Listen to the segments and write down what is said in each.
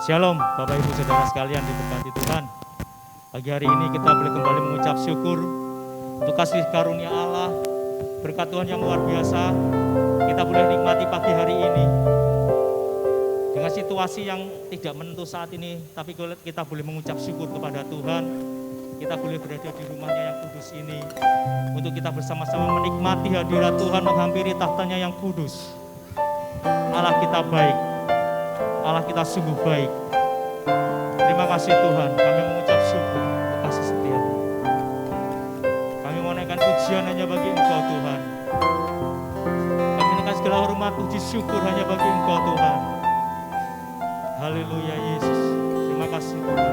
Shalom Bapak Ibu Saudara sekalian diberkati Tuhan. Pagi hari ini kita boleh kembali mengucap syukur untuk kasih karunia Allah, berkat Tuhan yang luar biasa. Kita boleh nikmati pagi hari ini dengan situasi yang tidak menentu saat ini, tapi kita boleh mengucap syukur kepada Tuhan. Kita boleh berada di rumahnya yang kudus ini untuk kita bersama-sama menikmati hadirat Tuhan, menghampiri tahtanya yang kudus. Allah kita baik, Allah kita sungguh baik. Terima kasih Tuhan, kami mengucap syukur untuk kasih setia-Mu. Kami menaikkan pujian hanya bagi Engkau Tuhan. Kami menaikkan segala hormat, puji syukur hanya bagi Engkau Tuhan. Haleluya Yesus, terima kasih Tuhan.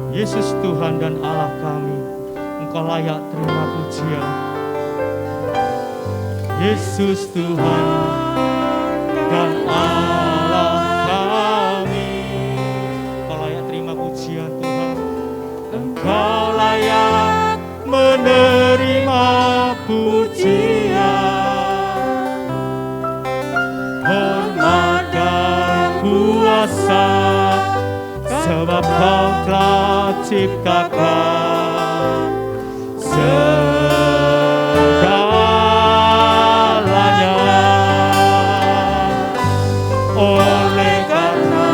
Yesus Tuhan dan Allah kami, Engkau layak terima pujian. Yesus Tuhan dan Allah kami, Engkau layak terima pujian Tuhan. Engkau layak menerima pujian, hormat dan kuasa, sebab Kau telah ciptakan oleh karena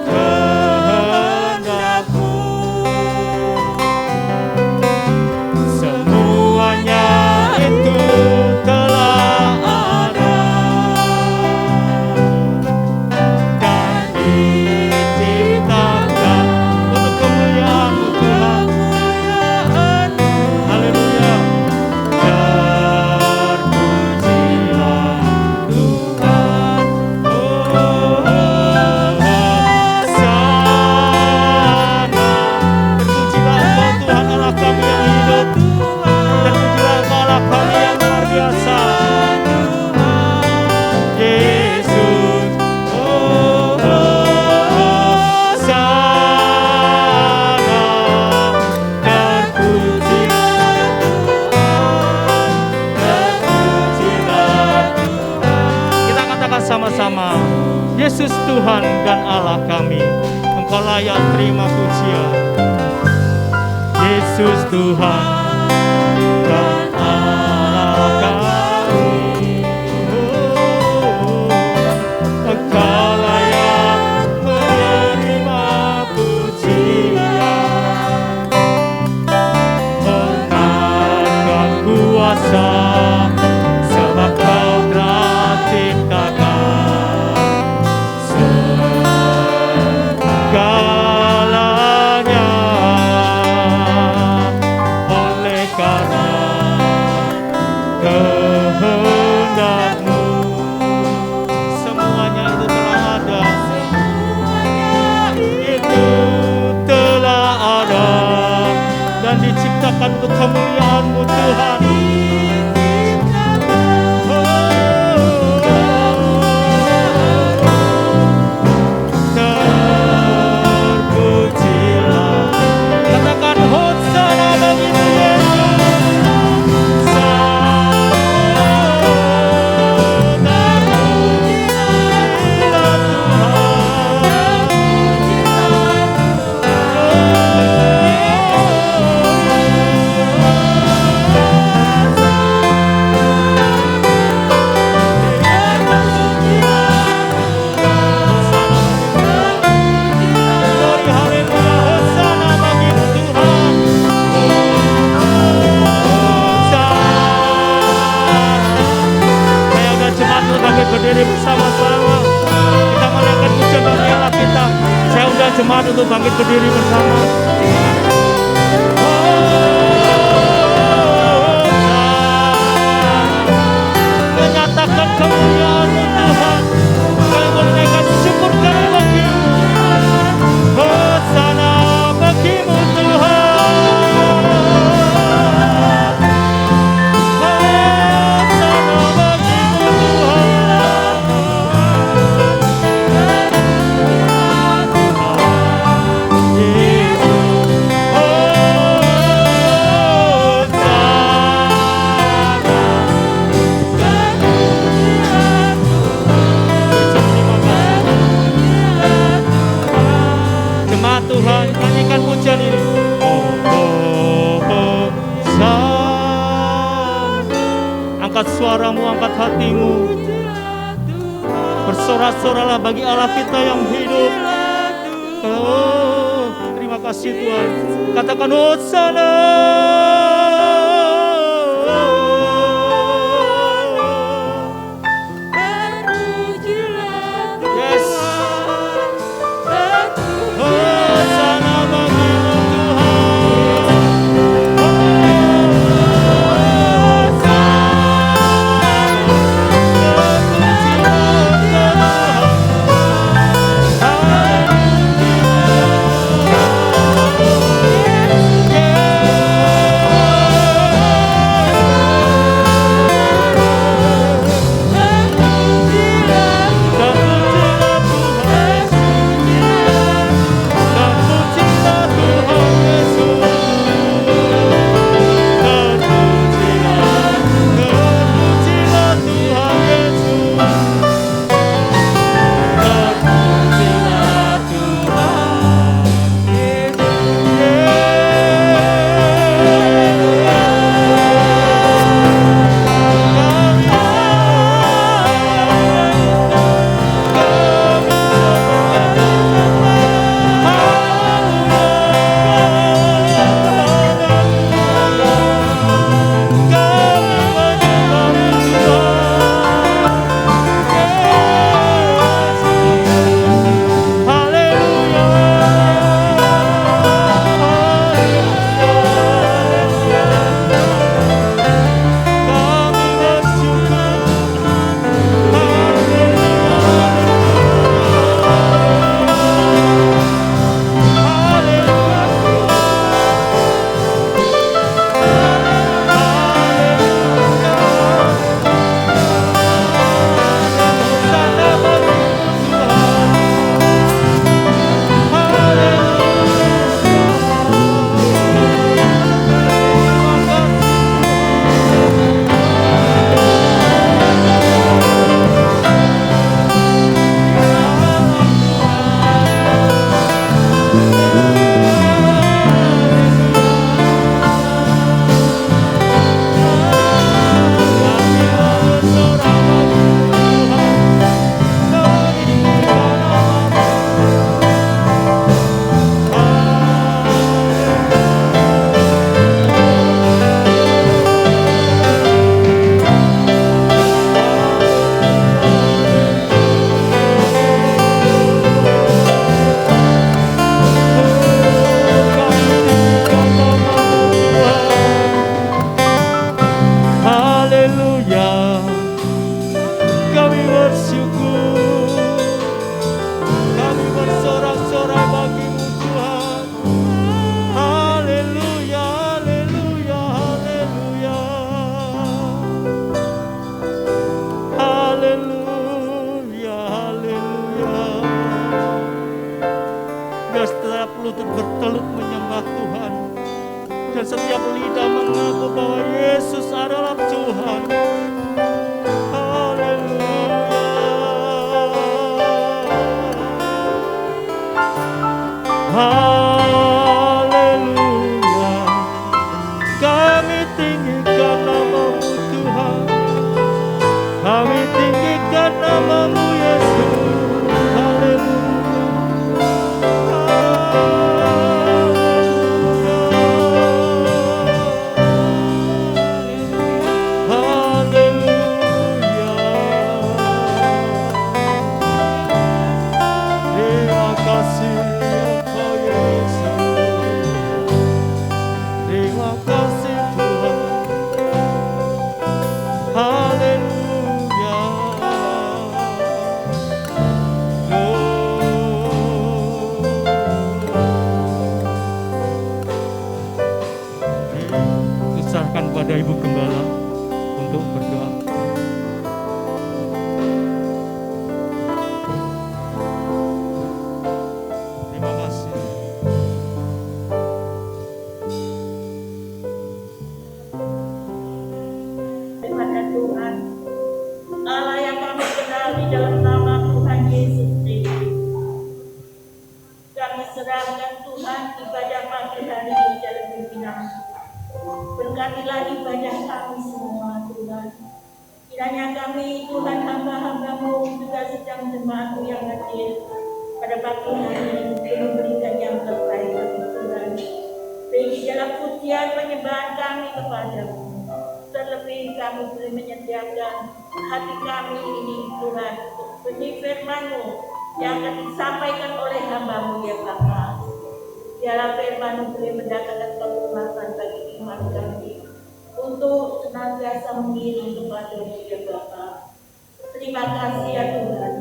kehendak-Mu, semuanya itu telah ada dan diciptakan untuk kemuliaan-Mu Tuhan. Haleluya. Sama-sama, Yesus Tuhan dan Allah kami, Engkau layak terima pujian. Yesus Tuhan dan Allah kami, Engkau layak menerima pujian, hormat dan kuasa, sebab Kau telah ciptakan segalanya oleh karena kehendak-Mu. Semuanya itu telah ada, itu telah ada dan diciptakan untuk kemuliaan-Mu Tuhan. Berdiri bersama-sama, kita menaikkan pujian bagi Allah kita. Saya undang jemaat untuk bangkit berdiri bersama. Menyatakan kemuliaan-Mu Tuhan, kami menaikkan syukur kami bagi-Mu. Hosana bagi-Mu Tuhan. angkat suaramu, angkat hatimu. Bersorak-soraklah bagi Allah kita yang hidup. Oh, terima kasih Tuhan. Katakan Hosana. Yes. Hosana bagimu Tuhan. lutut bertelut menyembah Tuhan, dan setiap lidah mengaku bahwa Yesus adalah Tuhan. Haleluya, kami tinggikan nama-Mu Tuhan, kami tinggikan nama-Mu Yesus. Pada Ibu Gembala untuk berdoa. Terima kasih. Kepada Tuhan, Allah yang kami kenal di dalam nama Tuhan Yesus Kristus, kami serahkan Tuhan ibadah pagi hari ini dalam pimpinan. Berkatilah ibadah kami semua Tuhan. Kiranya kami Tuhan hamba-hambamu juga sedang jemaatmu yang hadir pada pagi hari ini untuk memberikan yang terbaik bagi Tuhan. Bagi dalam pujian penyembahan kami kepadamu. Terlebih kami boleh menyediakan hati kami ini Tuhan untuk benih firman-Mu yang akan disampaikan oleh hamba-Mu ya Bapa. Biarlah firman-Mu boleh mendatangkan kekuatan bagi iman kami untuk senantiasa mengiring kepada-Mu ya Bapa. Terima kasih ya Tuhan.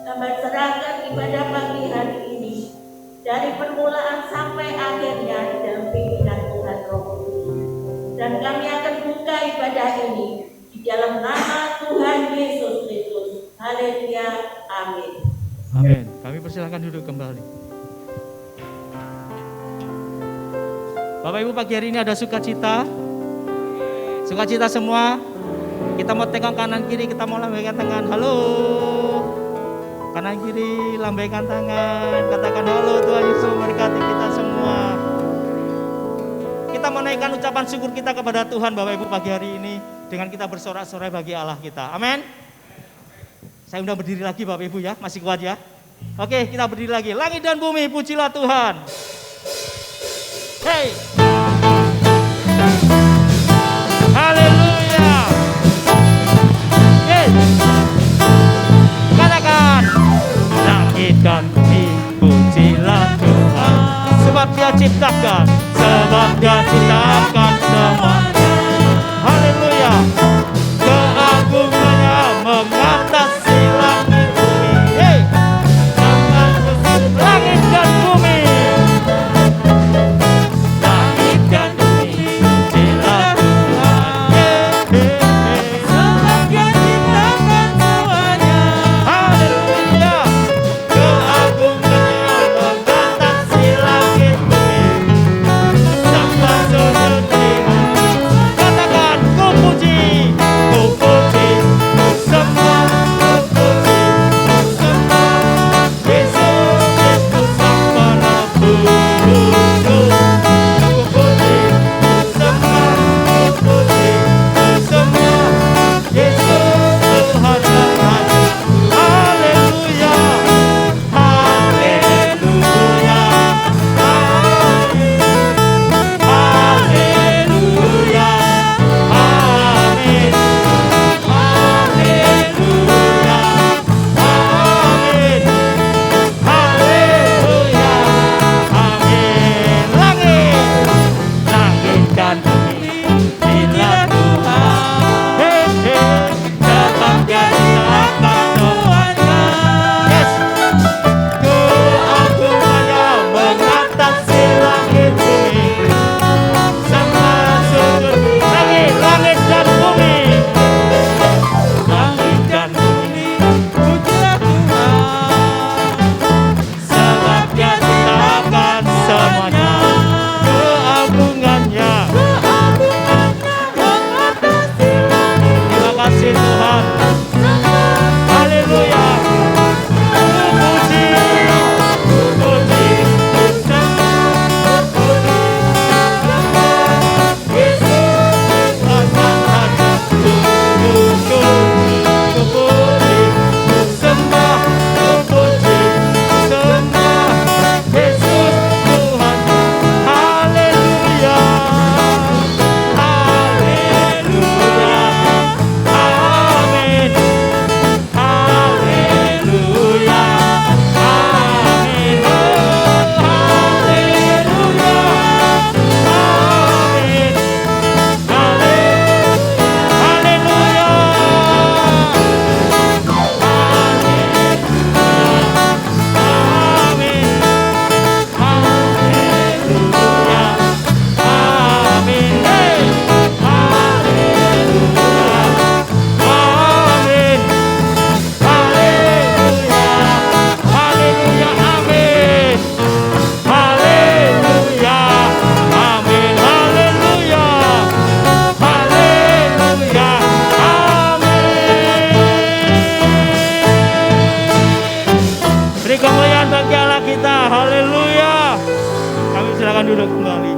Hamba serahkan ibadah pagi hari ini dari permulaan sampai akhirnya di dalam pimpinan Tuhan Roh Kudus. Dan kami akan buka ibadah ini di dalam nama Tuhan Yesus Kristus. Haleluya. Amin. Amin. Kami persilakan duduk kembali. Bapak Ibu, pagi hari ini ada sukacita. Sukacita semua. Kita mau tengok kanan kiri, kita mau lambaikan tangan. Halo. Kanan kiri, lambaikan tangan. Katakan halo, Tuhan Yesus memberkati kita semua. Kita menaikkan ucapan syukur kita kepada Tuhan Bapak Ibu pagi hari ini dengan kita bersorak-sorai bagi Allah kita. Amin. Saya udah berdiri lagi Bapak Ibu ya, masih kuat ya. Oke, kita berdiri lagi. Langit dan bumi pujilah Tuhan. Hey. Haleluya. Hey. Katakan langit dan bumi pujilah Tuhan. Sebab Dia ciptakan semuanya. Haleluya. Keagungannya mengatasi langit bumi. Hey. Langit dan bumi. Langit dan bumi pujilah Tuhan. Sebab Dia ciptakan semuanya. Haleluya. Keagungannya mengatasi langit bumi. Katakan ku puji semua, ku sembah Yesus Kristus Sang Penebus. Ku puji, ku sembah Yesus Tuhan dan Raja. Haleluya, haleluya, haleluya, amin, haleluya, amin, haleluya, amin. Langit dan bumi pujilah Tuhan. Hey, hey, tetap Dia ciptakan semuanya. Yes. Keagungannya mengatasi langit bumi. Sama sujud langit dan bumi. Langit dan bumi pujilah Tuhan. Sebab Dia ciptakan semuanya. Keagungannya mengatasi langit. Terima kasih Tuhan. Haleluya. Beri kemuliaan bagi Allah kita. Haleluya. Kami silakan duduk kembali.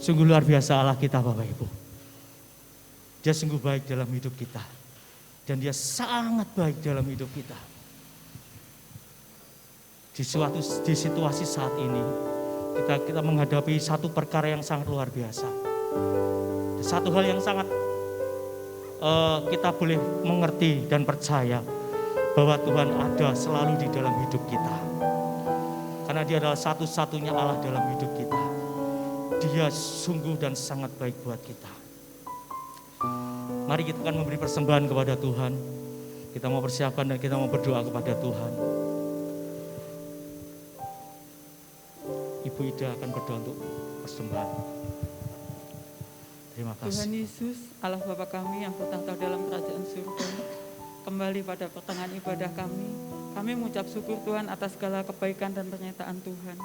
Sungguh luar biasa Allah kita Bapak Ibu. Dia sungguh baik dalam hidup kita. Dan dia sangat baik dalam hidup kita. Di situasi saat ini, kita menghadapi satu perkara yang sangat luar biasa. Satu hal yang sangat kita boleh mengerti dan percaya bahwa Tuhan ada selalu di dalam hidup kita. Karena dia adalah satu-satunya Allah dalam hidup kita. Dia sungguh dan sangat baik buat kita. Mari kita akan memberi persembahan kepada Tuhan. Kita mau persiapkan dan kita mau berdoa kepada Tuhan. Ibu Ida akan berdoa untuk persembahan. Terima kasih. Tuhan Yesus, Allah Bapa kami yang bertahta dalam kerajaan surga, kembali pada pertengahan ibadah kami mengucap syukur Tuhan atas segala kebaikan dan pernyataan Tuhan.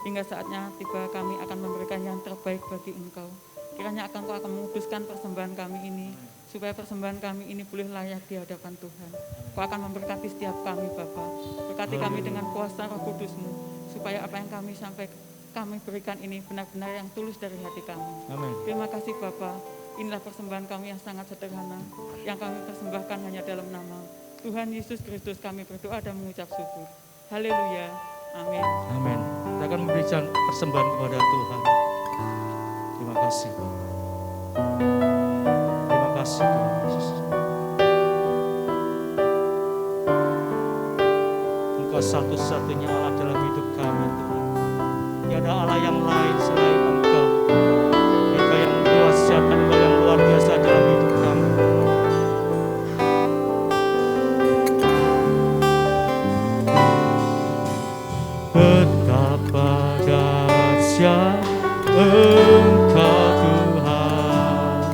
Hingga saatnya tiba kami akan memberikan yang terbaik bagi Engkau. Kiranya Engkau akan menguduskan persembahan kami ini, supaya persembahan kami ini boleh layak di hadapan Tuhan. Kau akan memberkati setiap kami Bapa. Berkati kami dengan kuasa Roh Kudus-Mu, supaya apa yang kami berikan ini benar-benar yang tulus dari hati kami. Amin. Terima kasih Bapa. Inilah persembahan kami yang sangat sederhana, yang kami persembahkan hanya dalam nama Tuhan Yesus Kristus. Kami berdoa dan mengucap syukur. Haleluya. Amin. Amin. Kita akan memberikan persembahan kepada Tuhan. Terima kasih. Terima kasih Tuhan Yesus. Engkau satu-satunya Allah dalam hidup kami Tuhan. Tiada Allah yang lain selain Engkau. Engkau yang menguasai, Engkau yang luar biasa dalam hidup kami. Betapa dahsyat Engkau Tuhan,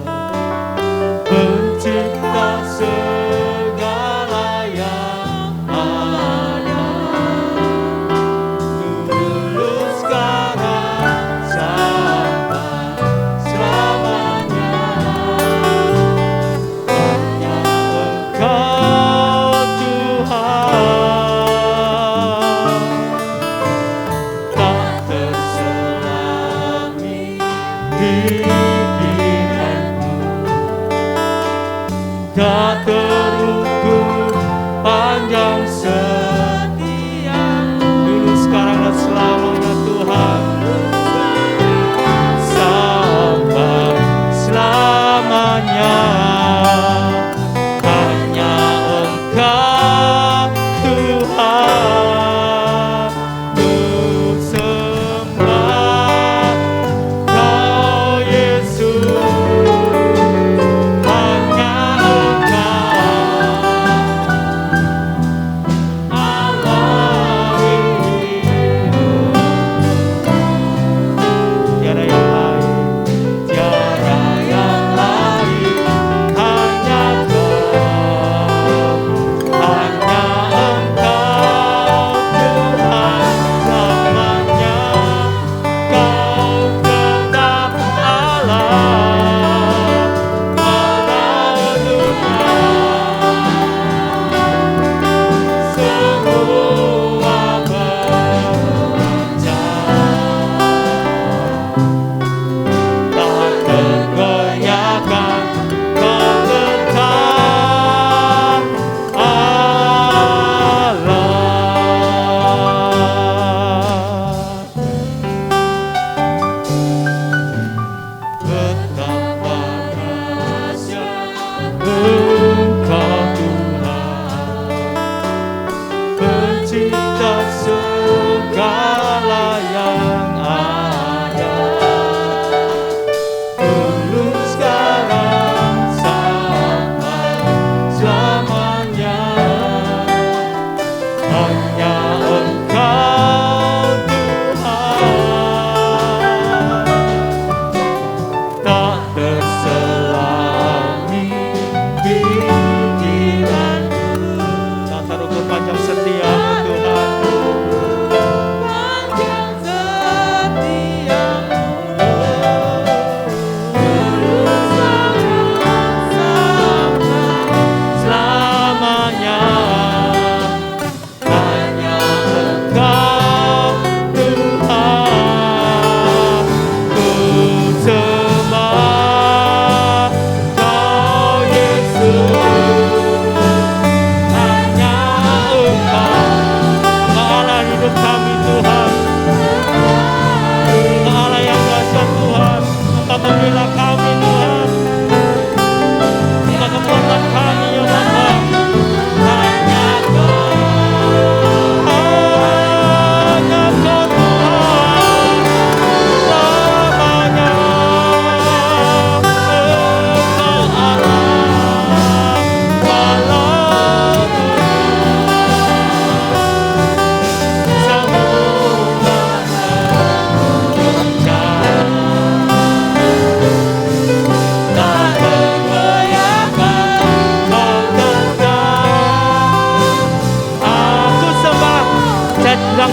pencipta segala yang ada. Tuluskan rasa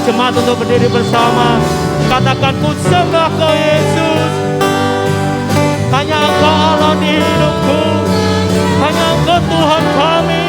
jemaat untuk berdiri bersama. Katakan, ku sembah Kau Yesus. Hanya Engkau Allah di hidupku. Hanya Engkau Tuhan kami.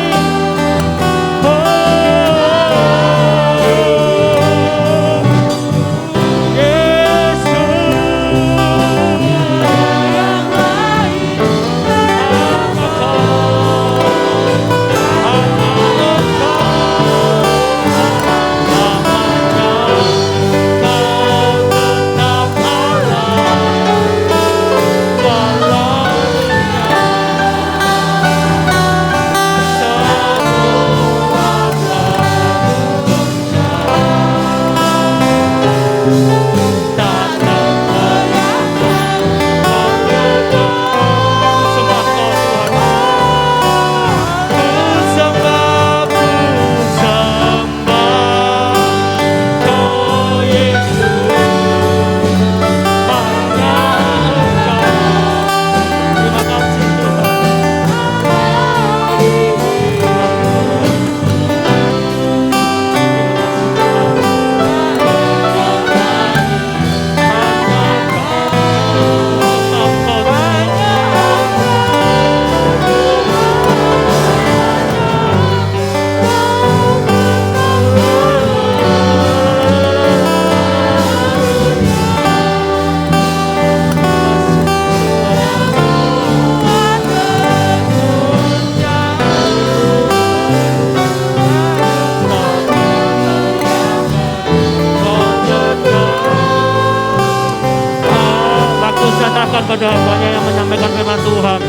Pada hambanya yang menyampaikan firman Tuhan.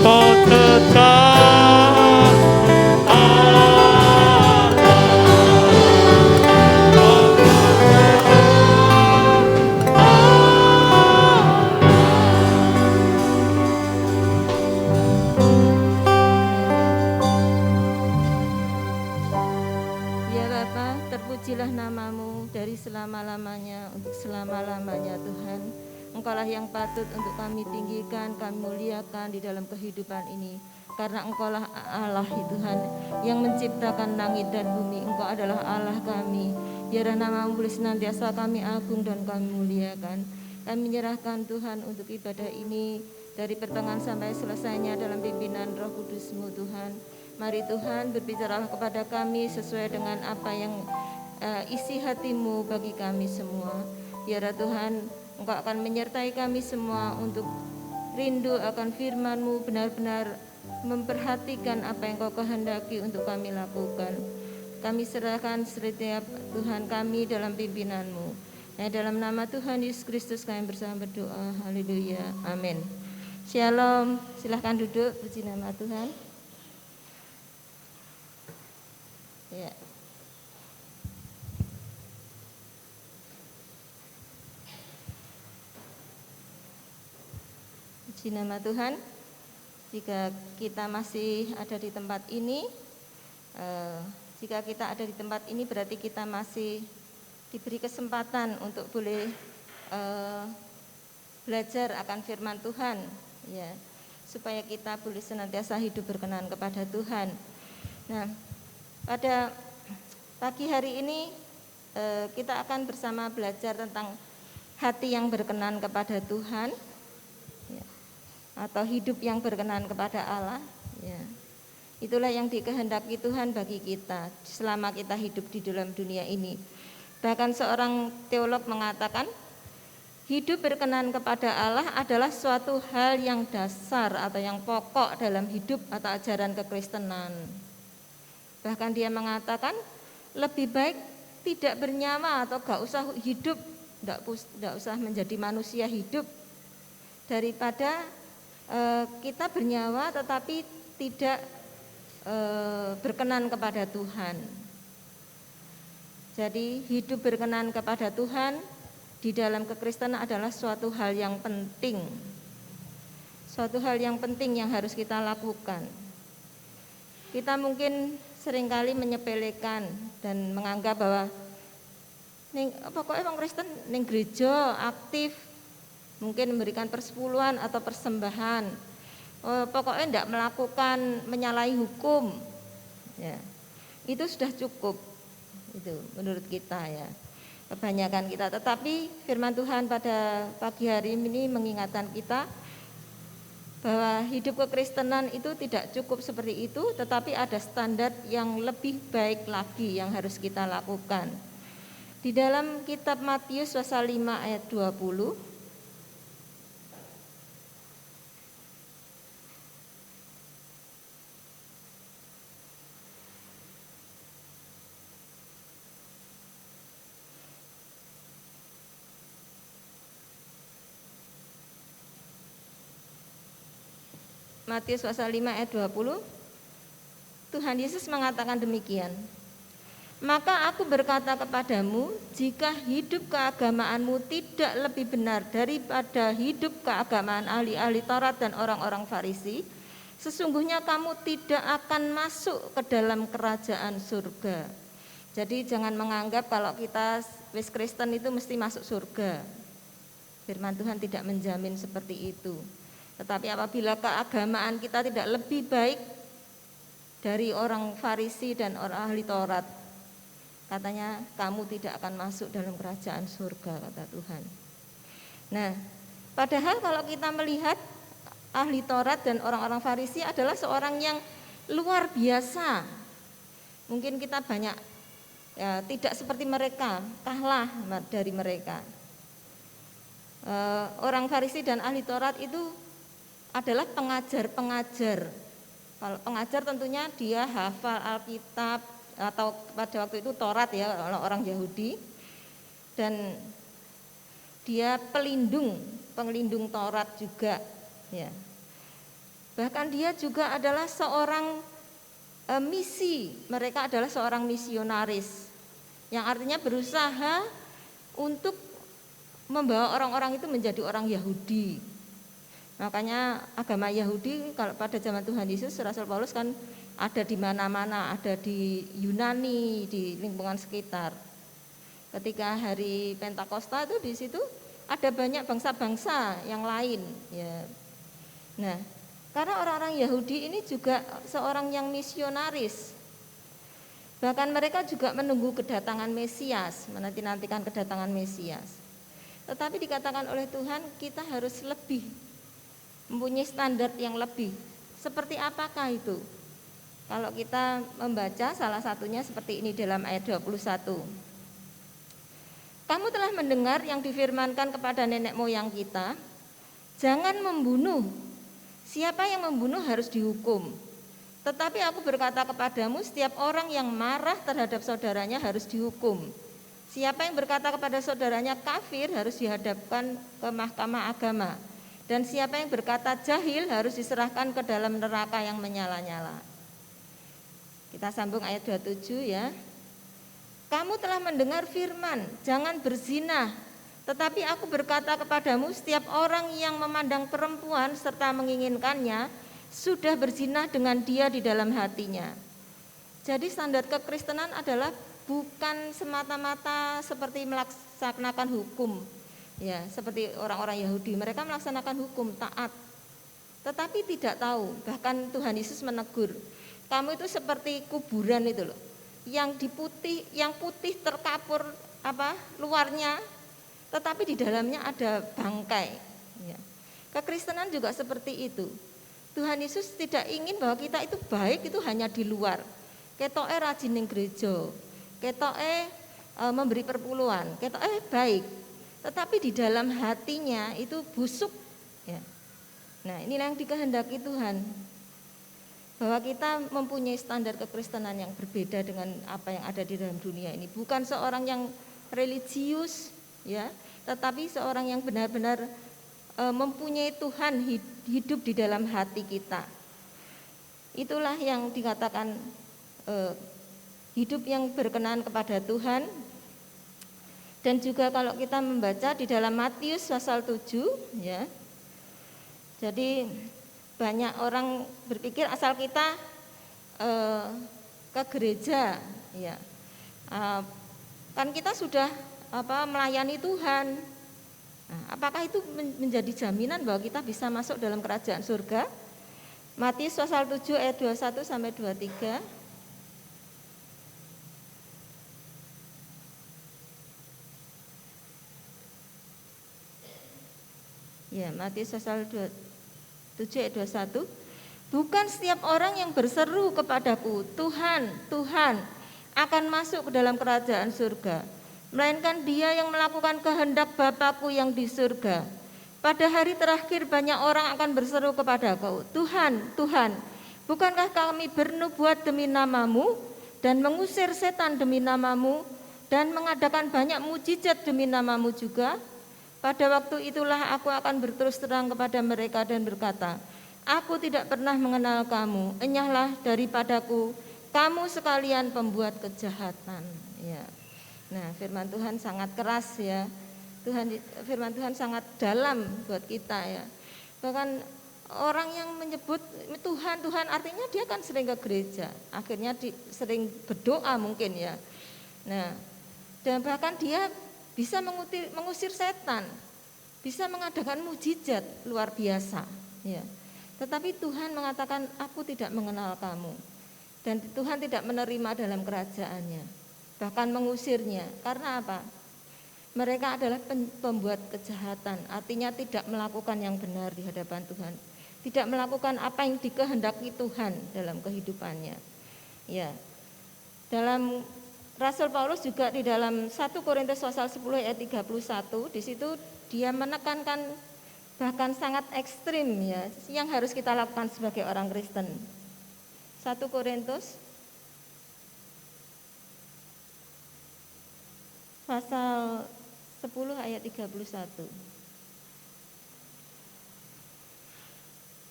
Kau tetap Allah. Ya Bapa, terpujilah namamu dari selama-lamanya untuk selama-lamanya Tuhan. Engkaulah yang patut untuk kami tinggikan, kami muliakan di dalam kehidupan ini. Karena Engkaulah Allah Tuhan yang menciptakan langit dan bumi. Engkau adalah Allah kami. Biarlah namamu boleh senantiasa kami agung dan kami muliakan. Kami menyerahkan Tuhan untuk ibadah ini dari pertengahan sampai selesainya dalam pimpinan Roh Kudus-Mu Tuhan. Mari Tuhan berbicaralah kepada kami sesuai dengan apa yang isi hati-Mu bagi kami semua. Biarlah Tuhan Engkau akan menyertai kami semua untuk rindu akan firman-Mu, benar-benar memperhatikan apa yang Kau kehendaki untuk kami lakukan. Kami serahkan setiap Tuhan kami dalam pimpinan-Mu. Nah, dalam nama Tuhan Yesus Kristus kami bersama berdoa. Haleluya. Amin. Shalom. Silahkan duduk. Puji nama Tuhan. Ya. Puji nama Tuhan. Jika kita masih ada di tempat ini, berarti kita masih diberi kesempatan untuk boleh belajar akan firman Tuhan, ya, supaya kita boleh senantiasa hidup berkenan kepada Tuhan. Nah, pada pagi hari ini kita akan bersama belajar tentang hati yang berkenan kepada Tuhan, ya, atau hidup yang berkenan kepada Allah, ya. Itulah yang dikehendaki Tuhan bagi kita selama kita hidup di dalam dunia ini. Bahkan seorang teolog mengatakan, hidup berkenan kepada Allah adalah suatu hal yang dasar atau yang pokok dalam hidup atau ajaran kekristenan. Bahkan dia mengatakan, lebih baik tidak bernyawa atau gak usah hidup, gak usah menjadi manusia hidup, daripada kita bernyawa tetapi tidak berkenan kepada Tuhan. Jadi hidup berkenan kepada Tuhan di dalam kekristenan adalah suatu hal yang penting. Suatu hal yang penting yang harus kita lakukan. Kita mungkin seringkali menyepelekan dan menganggap bahwa pokoknya orang Kristen ning gereja aktif, mungkin memberikan persepuluhan atau persembahan, pokoknya tidak melakukan menyalahi hukum, ya, itu sudah cukup, itu menurut kita, ya. kebanyakan kita. Tetapi firman Tuhan pada pagi hari ini mengingatkan kita bahwa hidup kekristenan itu tidak cukup seperti itu, tetapi ada standar yang lebih baik lagi yang harus kita lakukan. Di dalam kitab Matius pasal 5 ayat 20, Matius pasal 5 ayat 20, Tuhan Yesus mengatakan demikian. Maka aku berkata kepadamu, jika hidup keagamaanmu tidak lebih benar daripada hidup keagamaan ahli-ahli Taurat dan orang-orang Farisi, sesungguhnya kamu tidak akan masuk ke dalam kerajaan surga. Jadi jangan menganggap kalau kita wis Kristen itu mesti masuk surga. Firman Tuhan tidak menjamin seperti itu. Tetapi apabila keagamaan kita tidak lebih baik dari orang Farisi dan orang ahli Taurat, katanya kamu tidak akan masuk dalam kerajaan surga, kata Tuhan. Nah, padahal kalau kita melihat ahli Taurat dan orang-orang Farisi adalah seorang yang luar biasa. Mungkin kita banyak ya, tidak seperti mereka, kalah dari mereka. Orang Farisi dan ahli Taurat itu adalah pengajar-pengajar. Kalau pengajar tentunya dia hafal Alkitab atau pada waktu itu Taurat ya, orang Yahudi, dan dia pelindung Taurat juga ya. Bahkan dia juga adalah seorang misi, mereka adalah seorang misionaris yang artinya berusaha untuk membawa orang-orang itu menjadi orang Yahudi. Makanya agama Yahudi kalau pada zaman Tuhan Yesus, Rasul Paulus kan ada di mana-mana, ada di Yunani, di lingkungan sekitar. Ketika hari Pentakosta itu di situ ada banyak bangsa-bangsa yang lain ya. Nah, karena orang-orang Yahudi ini juga seorang yang misionaris. Bahkan mereka juga menunggu kedatangan Mesias, menanti-nantikan kedatangan Mesias. Tetapi dikatakan oleh Tuhan kita harus lebih mempunyai standar yang lebih. Seperti apakah itu? Kalau kita membaca salah satunya seperti ini dalam ayat 21. Kamu telah mendengar yang difirmankan kepada nenek moyang kita, jangan membunuh. Siapa yang membunuh harus dihukum. Tetapi aku berkata kepadamu, setiap orang yang marah terhadap saudaranya harus dihukum. Siapa yang berkata kepada saudaranya kafir harus dihadapkan ke mahkamah agama. Dan siapa yang berkata jahil harus diserahkan ke dalam neraka yang menyala-nyala. Kita sambung ayat 27 ya. Kamu telah mendengar firman, jangan berzina. Tetapi aku berkata kepadamu, setiap orang yang memandang perempuan serta menginginkannya sudah berzina dengan dia di dalam hatinya. Jadi standar kekristenan adalah bukan semata-mata seperti melaksanakan hukum. Ya, seperti orang-orang Yahudi, mereka melaksanakan hukum taat, tetapi tidak tahu. Bahkan Tuhan Yesus menegur, kamu itu seperti kuburan itu loh, yang putih terkapur luarnya, tetapi di dalamnya ada bangkai. Ya. Kekristenan juga seperti itu. Tuhan Yesus tidak ingin bahwa kita itu baik itu hanya di luar. Ketoke rajin ning gereja, ketoke memberi perpuluhan, ketoke baik. Tetapi di dalam hatinya itu busuk ya. Nah, inilah yang dikehendaki Tuhan, bahwa kita mempunyai standar kekristenan yang berbeda dengan apa yang ada di dalam dunia ini. Bukan seorang yang religius ya, tetapi seorang yang benar-benar mempunyai Tuhan hidup di dalam hati kita. Itulah yang dikatakan hidup yang berkenan kepada Tuhan. Dan juga kalau kita membaca di dalam Matius pasal 7 ya. Jadi banyak orang berpikir asal kita ke gereja ya. Kan kita sudah melayani Tuhan. Nah, apakah itu menjadi jaminan bahwa kita bisa masuk dalam kerajaan surga? Matius pasal 7 ayat 21 sampai 23. Ya, Matius pasal 7 ayat 21. Bukan setiap orang yang berseru kepadaku, Tuhan, Tuhan, akan masuk ke dalam kerajaan surga, melainkan dia yang melakukan kehendak Bapa-Ku yang di surga. Pada hari terakhir banyak orang akan berseru kepadaku, Tuhan, Tuhan, bukankah kami bernubuat demi namamu dan mengusir setan demi namamu dan mengadakan banyak mujizat demi namamu juga? Pada waktu itulah aku akan berterus terang kepada mereka dan berkata, aku tidak pernah mengenal kamu, enyahlah daripadaku, kamu sekalian pembuat kejahatan. Ya. Nah, firman Tuhan sangat keras ya. Firman Tuhan sangat dalam buat kita ya. Bahkan orang yang menyebut Tuhan, Tuhan artinya dia kan sering ke gereja, akhirnya sering berdoa mungkin ya. Nah, dan bahkan dia bisa mengusir setan, bisa mengadakan mujizat luar biasa ya. Tetapi Tuhan mengatakan aku tidak mengenal kamu. Dan Tuhan tidak menerima dalam kerajaannya, bahkan mengusirnya. Karena apa? Mereka adalah pembuat kejahatan, artinya tidak melakukan yang benar di hadapan Tuhan, tidak melakukan apa yang dikehendaki Tuhan dalam kehidupannya. Ya, dalam Rasul Paulus juga di dalam 1 Korintus pasal 10 ayat 31, di situ dia menekankan bahkan sangat ekstrim ya, yang harus kita lakukan sebagai orang Kristen. 1 Korintus pasal 10 ayat 31.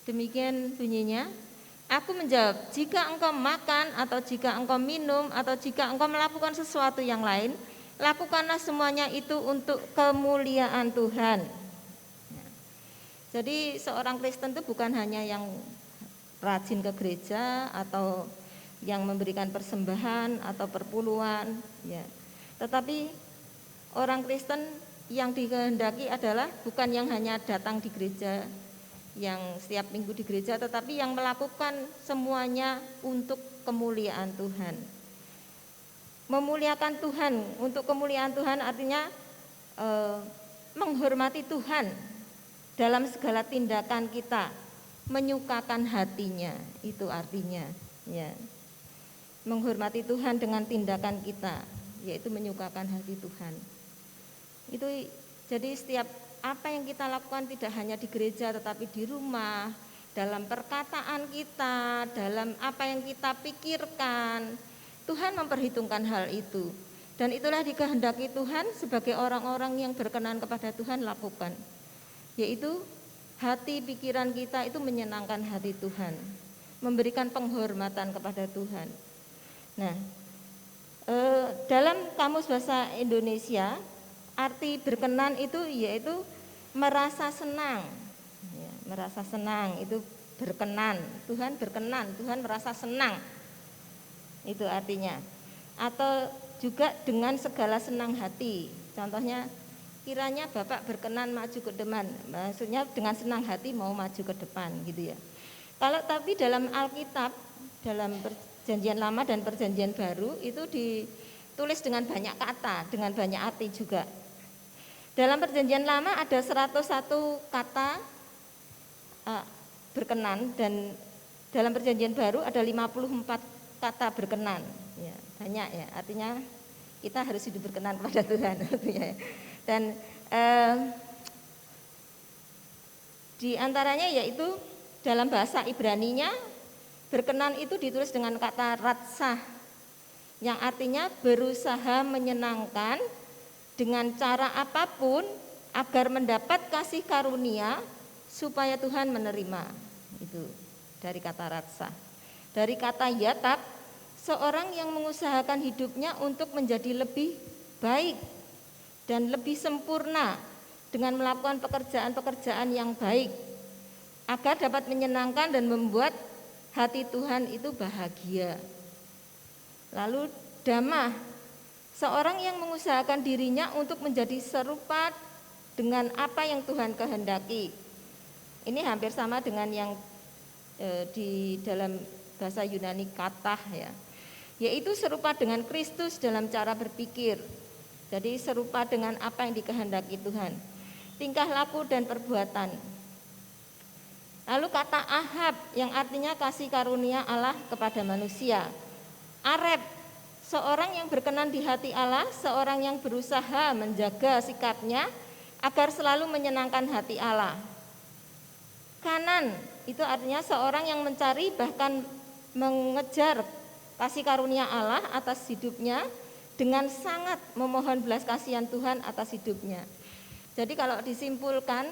Demikian bunyinya, aku menjawab, jika engkau makan atau jika engkau minum atau jika engkau melakukan sesuatu yang lain, lakukanlah semuanya itu untuk kemuliaan Tuhan. Jadi seorang Kristen itu bukan hanya yang rajin ke gereja atau yang memberikan persembahan atau perpuluhan ya. Tetapi orang Kristen yang dikehendaki adalah bukan yang hanya datang di gereja, yang setiap minggu di gereja, tetapi yang melakukan semuanya untuk kemuliaan Tuhan. Memuliakan Tuhan, untuk kemuliaan Tuhan artinya menghormati Tuhan dalam segala tindakan kita, menyukakan hatinya, itu artinya ya. Menghormati Tuhan dengan tindakan kita, yaitu menyukakan hati Tuhan. Itu jadi setiap apa yang kita lakukan tidak hanya di gereja tetapi di rumah, dalam perkataan kita, dalam apa yang kita pikirkan, Tuhan memperhitungkan hal itu. Dan itulah dikehendaki Tuhan sebagai orang-orang yang berkenan kepada Tuhan lakukan, yaitu hati pikiran kita itu menyenangkan hati Tuhan, memberikan penghormatan kepada Tuhan. Nah, dalam Kamus Bahasa Indonesia, arti berkenan itu yaitu merasa senang. Ya, merasa senang itu berkenan. Tuhan berkenan, Tuhan merasa senang. Itu artinya. Atau juga dengan segala senang hati. Contohnya, kiranya Bapak berkenan maju ke depan, maksudnya dengan senang hati mau maju ke depan gitu ya. Kalau tapi dalam Alkitab, dalam Perjanjian Lama dan Perjanjian Baru itu ditulis dengan banyak kata, dengan banyak arti juga. Dalam Perjanjian Lama ada 101 kata berkenan, dan dalam Perjanjian Baru ada 54 kata berkenan. Ya, banyak ya, artinya kita harus hidup berkenan kepada Tuhan. Dan di antaranya yaitu dalam bahasa Ibraninya berkenan itu ditulis dengan kata ratsah, yang artinya berusaha menyenangkan dengan cara apapun agar mendapat kasih karunia supaya Tuhan menerima. Itu dari kata ratsah. Dari kata yatab, seorang yang mengusahakan hidupnya untuk menjadi lebih baik dan lebih sempurna dengan melakukan pekerjaan-pekerjaan yang baik agar dapat menyenangkan dan membuat hati Tuhan itu bahagia. Lalu damah, seorang yang mengusahakan dirinya untuk menjadi serupa dengan apa yang Tuhan kehendaki. Ini hampir sama dengan yang di dalam bahasa Yunani katah ya, yaitu serupa dengan Kristus dalam cara berpikir. Jadi serupa dengan apa yang dikehendaki Tuhan. tingkah laku dan perbuatan. Lalu kata Ahab yang artinya kasih karunia Allah kepada manusia. Arep, seorang yang berkenan di hati Allah, seorang yang berusaha menjaga sikapnya agar selalu menyenangkan hati Allah. Kanan, itu artinya seorang yang mencari bahkan mengejar kasih karunia Allah atas hidupnya dengan sangat memohon belas kasihan Tuhan atas hidupnya. Jadi kalau disimpulkan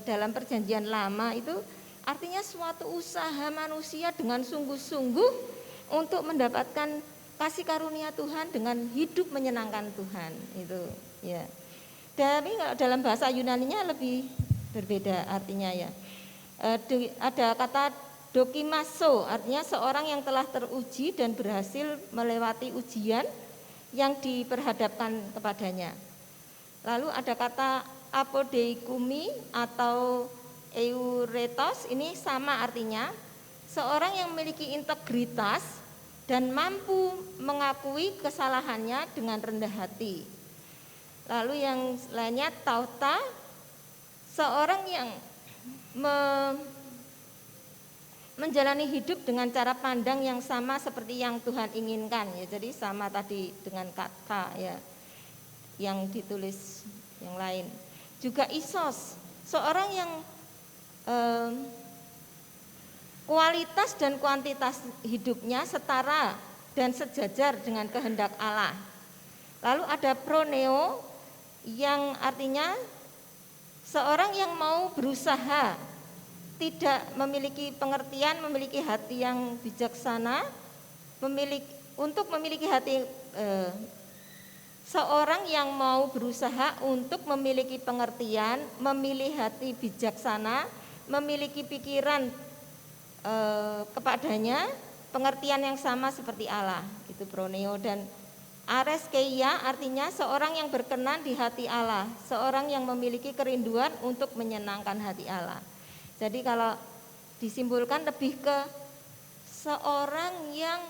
dalam perjanjian lama itu artinya suatu usaha manusia dengan sungguh-sungguh untuk mendapatkan kasih karunia Tuhan dengan hidup menyenangkan Tuhan itu ya. Tapi kalau dalam bahasa Yunaninya lebih berbeda artinya ya. Ada kata dokimaso, artinya seorang yang telah teruji dan berhasil melewati ujian yang diperhadapkan kepadanya. Lalu ada kata apodeikumi atau euretos, ini sama artinya seorang yang memiliki integritas dan mampu mengakui kesalahannya dengan rendah hati. Lalu yang lainnya tauta, seorang yang menjalani hidup dengan cara pandang yang sama seperti yang Tuhan inginkan ya. Jadi sama tadi dengan kata ya yang ditulis yang lain. Juga isos, seorang yang kualitas dan kuantitas hidupnya setara dan sejajar dengan kehendak Allah. Lalu ada proneo yang artinya seorang yang mau berusaha, tidak memiliki pengertian, memiliki hati yang bijaksana, memiliki hati seorang yang mau berusaha untuk memiliki pengertian, memilih hati bijaksana, memiliki pikiran kepadanya, pengertian yang sama seperti Allah, itu proneo. Dan areskeia artinya seorang yang berkenan di hati Allah, seorang yang memiliki kerinduan untuk menyenangkan hati Allah. Jadi kalau disimpulkan lebih ke seorang yang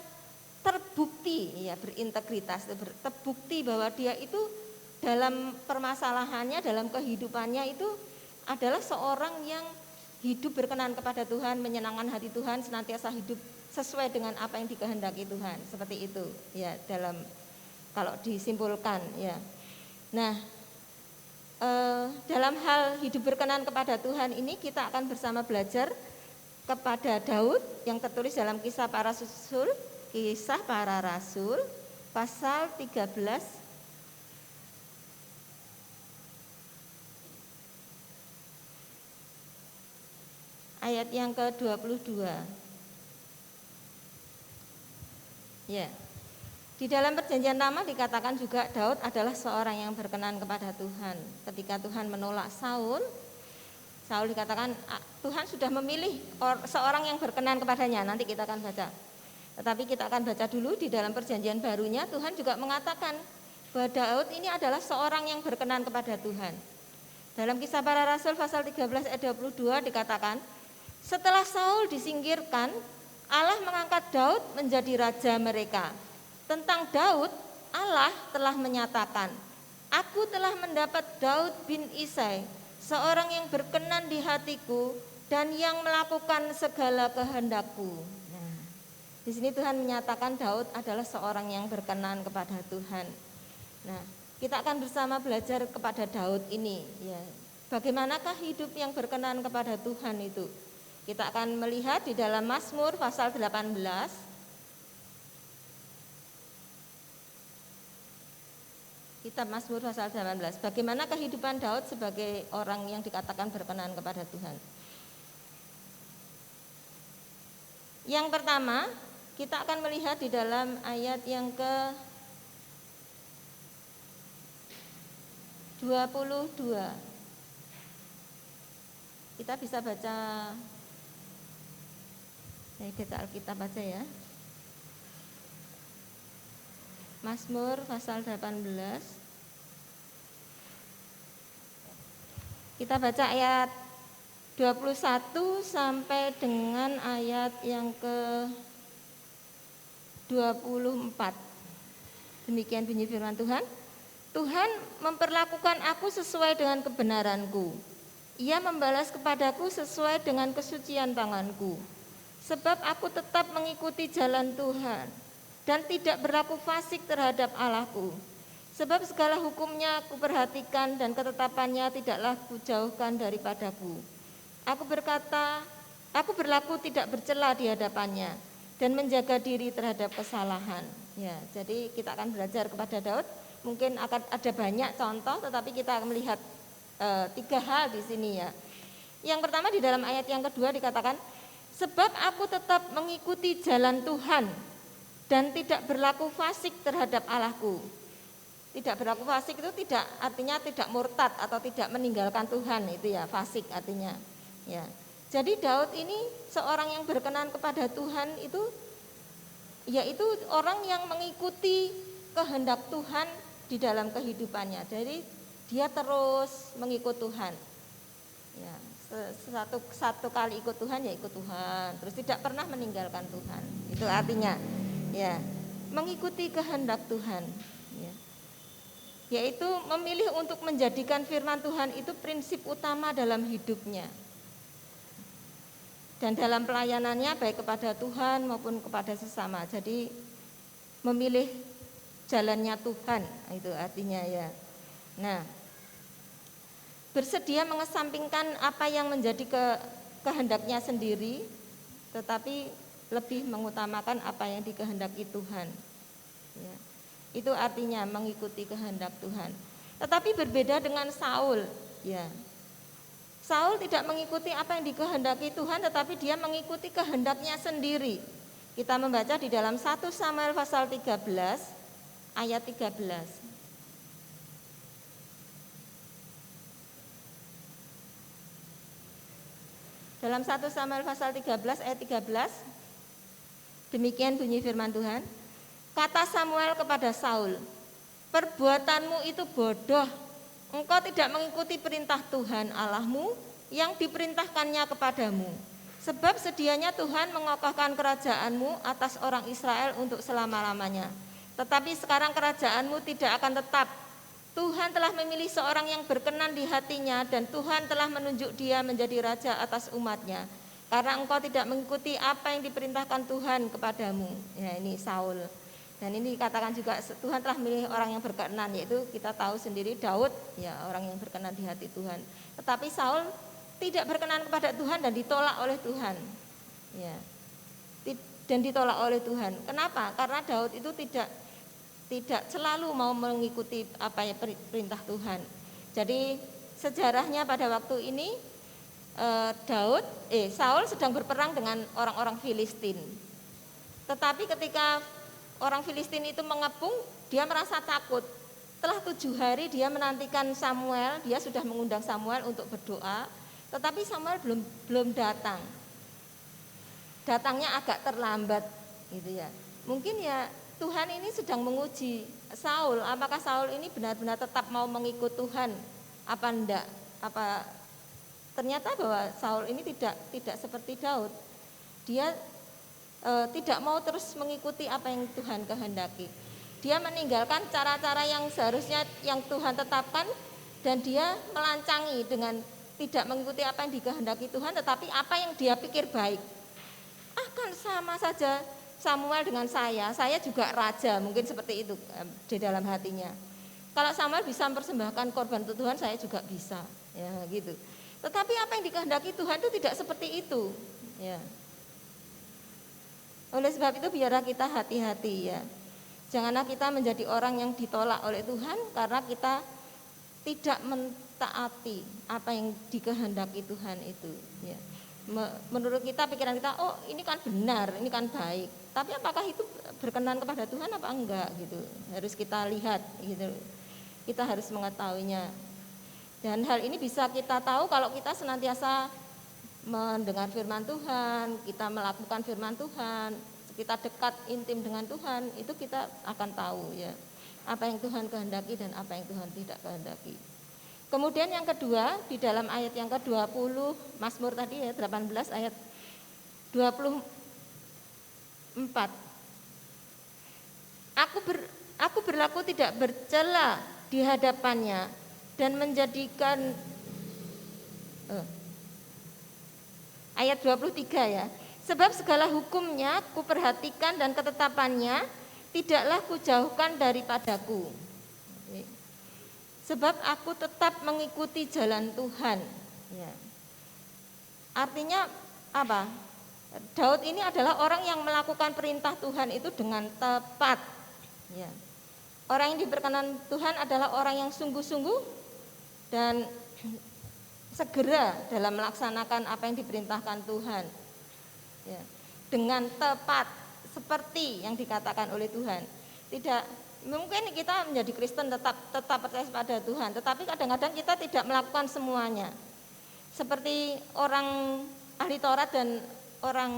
terbukti ya berintegritas, terbukti bahwa dia itu dalam permasalahannya, dalam kehidupannya itu adalah seorang yang hidup berkenan kepada Tuhan, menyenangkan hati Tuhan, senantiasa hidup sesuai dengan apa yang dikehendaki Tuhan, seperti itu ya dalam kalau disimpulkan ya. Nah, dalam hal hidup berkenan kepada Tuhan ini kita akan bersama belajar kepada Daud yang tertulis dalam Kisah Para Rasul pasal 13 ayat yang ke-22. Ya. Di dalam perjanjian lama dikatakan juga Daud adalah seorang yang berkenan kepada Tuhan. Ketika Tuhan menolak Saul dikatakan Tuhan sudah memilih seorang yang berkenan kepadanya. Nanti kita akan baca. Tetapi kita akan baca dulu di dalam perjanjian barunya Tuhan juga mengatakan bahwa Daud ini adalah seorang yang berkenan kepada Tuhan. Dalam Kisah Para Rasul pasal 13 ayat 22 dikatakan, setelah Saul disingkirkan, Allah mengangkat Daud menjadi raja mereka. Tentang Daud, Allah telah menyatakan, aku telah mendapat Daud bin Isai, seorang yang berkenan di hatiku dan yang melakukan segala kehendakku. Di sini Tuhan menyatakan Daud adalah seorang yang berkenan kepada Tuhan. Nah, kita akan bersama belajar kepada Daud ini. Ya, bagaimanakah hidup yang berkenan kepada Tuhan itu? Kita akan melihat di dalam Mazmur pasal 18. Kitab Mazmur pasal 18. Bagaimana kehidupan Daud sebagai orang yang dikatakan berkenan kepada Tuhan? Yang pertama, kita akan melihat di dalam ayat yang ke-22. Kita bisa baca kita Alkitab baca ya. Mazmur pasal 18. Kita baca ayat 21 sampai dengan ayat yang ke-24. Demikian bunyi firman Tuhan. Tuhan memperlakukan aku sesuai dengan kebenaranku. Ia membalas kepadaku sesuai dengan kesucian tanganku. Sebab aku tetap mengikuti jalan Tuhan dan tidak berlaku fasik terhadap Allahku. Sebab segala hukumnya aku perhatikan dan ketetapannya tidaklah kujauhkan daripadaku. Aku berkata, aku berlaku tidak bercela di hadapannya dan menjaga diri terhadap kesalahan. Ya, jadi kita akan belajar kepada Daud. Mungkin akan ada banyak contoh, tetapi kita akan melihat 3 hal di sini ya. Yang pertama di dalam ayat yang kedua dikatakan, sebab aku tetap mengikuti jalan Tuhan dan tidak berlaku fasik terhadap Allahku. Tidak berlaku fasik itu tidak artinya tidak murtad atau tidak meninggalkan Tuhan, itu ya fasik artinya. Ya. Jadi Daud ini seorang yang berkenan kepada Tuhan itu, yaitu orang yang mengikuti kehendak Tuhan di dalam kehidupannya. Jadi dia terus mengikut Tuhan. Ya, satu kali ikut Tuhan ya ikut Tuhan, terus tidak pernah meninggalkan Tuhan. Itu artinya ya mengikuti kehendak Tuhan. Ya. Yaitu memilih untuk menjadikan firman Tuhan itu prinsip utama dalam hidupnya. Dan dalam pelayanannya baik kepada Tuhan maupun kepada sesama. Jadi memilih jalannya Tuhan, itu artinya ya. Nah, bersedia mengesampingkan apa yang menjadi kehendaknya sendiri, tetapi lebih mengutamakan apa yang dikehendaki Tuhan. Ya. Itu artinya mengikuti kehendak Tuhan. Tetapi berbeda dengan Saul, ya. Saul tidak mengikuti apa yang dikehendaki Tuhan, tetapi dia mengikuti kehendaknya sendiri. Kita membaca di dalam 1 Samuel pasal 13 ayat 13. Dalam 1 Samuel pasal 13 ayat 13, demikian bunyi firman Tuhan. Kata Samuel kepada Saul, perbuatanmu itu bodoh. Engkau tidak mengikuti perintah Tuhan Allahmu yang diperintahkannya kepadamu. Sebab sedianya Tuhan mengokohkan kerajaanmu atas orang Israel untuk selama-lamanya. Tetapi sekarang kerajaanmu tidak akan tetap. Tuhan telah memilih seorang yang berkenan di hatinya dan Tuhan telah menunjuk dia menjadi raja atas umatnya. Karena engkau tidak mengikuti apa yang diperintahkan Tuhan kepadamu. Ya, ini Saul. Dan ini dikatakan juga Tuhan telah memilih orang yang berkenan, yaitu kita tahu sendiri Daud, ya orang yang berkenan di hati Tuhan. Tetapi Saul tidak berkenan kepada Tuhan dan ditolak oleh Tuhan. Ya. Dan ditolak oleh Tuhan. Kenapa? Karena Daud itu tidak selalu mau mengikuti apa yang perintah Tuhan. Jadi sejarahnya pada waktu ini Saul sedang berperang dengan orang-orang Filistin. Tetapi ketika orang Filistin itu mengepung, dia merasa takut. Setelah 7 hari dia menantikan Samuel, dia sudah mengundang Samuel untuk berdoa, tetapi Samuel belum datang. Datangnya agak terlambat, gitu ya. Mungkin ya Tuhan ini sedang menguji Saul, apakah Saul ini benar-benar tetap mau mengikut Tuhan apa enggak? Ternyata bahwa Saul ini tidak seperti Daud. Dia tidak mau terus mengikuti apa yang Tuhan kehendaki. Dia meninggalkan cara-cara yang seharusnya yang Tuhan tetapkan dan dia melancangi dengan tidak mengikuti apa yang dikehendaki Tuhan, tetapi apa yang dia pikir baik. Akan sama saja Samuel dengan saya juga raja, mungkin seperti itu di dalam hatinya. Kalau Samuel bisa mempersembahkan korban untuk Tuhan, saya juga bisa, ya gitu. Tetapi apa yang dikehendaki Tuhan itu tidak seperti itu, ya. Oleh sebab itu biarlah kita hati-hati ya. Janganlah kita menjadi orang yang ditolak oleh Tuhan karena kita tidak mentaati apa yang dikehendaki Tuhan itu. Ya. Menurut kita, pikiran kita, oh ini kan benar, ini kan baik. Tapi apakah itu berkenan kepada Tuhan apa enggak gitu. Harus kita lihat gitu. Kita harus mengetahuinya. Dan hal ini bisa kita tahu kalau kita senantiasa mendengar firman Tuhan, kita melakukan firman Tuhan, kita dekat intim dengan Tuhan, itu kita akan tahu ya apa yang Tuhan kehendaki dan apa yang Tuhan tidak kehendaki. Kemudian yang kedua, di dalam ayat yang ke-20 Mazmur tadi ya 18 ayat 24. Aku berlaku tidak bercela di hadapannya dan menjadikan ayat 23 ya. Sebab segala hukumnya kuperhatikan dan ketetapannya tidaklah kujauhkan daripadaku. Sebab aku tetap mengikuti jalan Tuhan. Ya. Artinya apa? Daud ini adalah orang yang melakukan perintah Tuhan itu dengan tepat. Ya. Orang yang diberkenan Tuhan adalah orang yang sungguh-sungguh dan segera dalam melaksanakan apa yang diperintahkan Tuhan. Ya. Dengan tepat seperti yang dikatakan oleh Tuhan. Tidak mungkin kita menjadi Kristen tetap percaya pada Tuhan, tetapi kadang-kadang kita tidak melakukan semuanya. Seperti orang ahli Taurat dan orang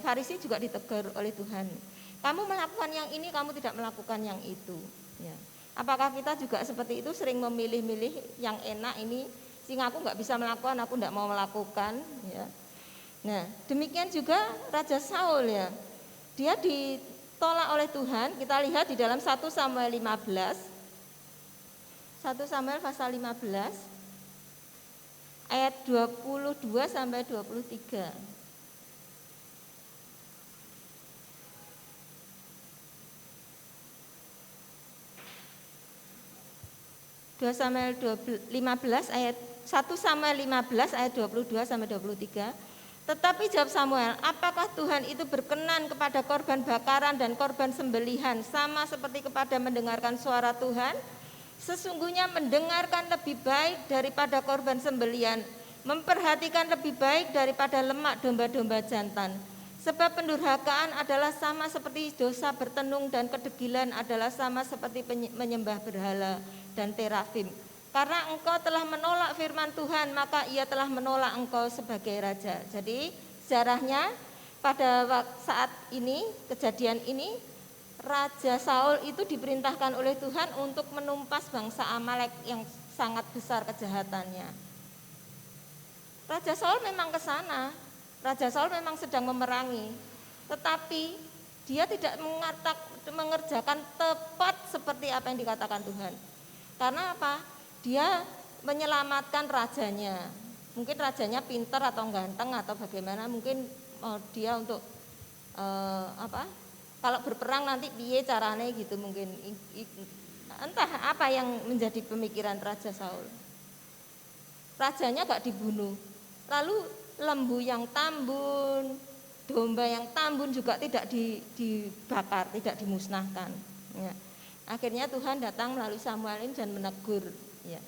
Farisi juga ditegur oleh Tuhan. Kamu melakukan yang ini, kamu tidak melakukan yang itu. Ya. Apakah kita juga seperti itu, sering memilih-milih yang enak ini, sehingga aku nggak bisa melakukan, aku tidak mau melakukan. Ya. Nah, demikian juga Raja Saul ya, dia ditolak oleh Tuhan. Kita lihat di dalam 1 Samuel 15, 1 Samuel pasal 15. Ayat 22 sampai 23. Samuel 15 ayat 1 Samuel 15 ayat 22 sampai 23. Tetapi jawab Samuel, apakah Tuhan itu berkenan kepada korban bakaran dan korban sembelihan sama seperti kepada mendengarkan suara Tuhan? Sesungguhnya mendengarkan lebih baik daripada korban sembelihan, memperhatikan lebih baik daripada lemak domba-domba jantan. Sebab pendurhakaan adalah sama seperti dosa bertenung dan kedegilan adalah sama seperti menyembah berhala dan terafim. Karena engkau telah menolak firman Tuhan, maka ia telah menolak engkau sebagai raja. Jadi sejarahnya pada saat ini, kejadian ini, Raja Saul itu diperintahkan oleh Tuhan untuk menumpas bangsa Amalek yang sangat besar kejahatannya. Raja Saul memang ke sana, Raja Saul memang sedang memerangi, tetapi dia tidak mengerjakan tepat seperti apa yang dikatakan Tuhan. Karena apa? Dia menyelamatkan rajanya. Mungkin rajanya pintar atau ganteng atau bagaimana, mungkin dia untuk kalau berperang nanti piye carane gitu mungkin. Entah apa yang menjadi pemikiran Raja Saul. Rajanya gak dibunuh. Lalu lembu yang tambun, domba yang tambun juga tidak dibakar, tidak dimusnahkan. Ya. Akhirnya Tuhan datang melalui Samuel ini dan menegur, ya,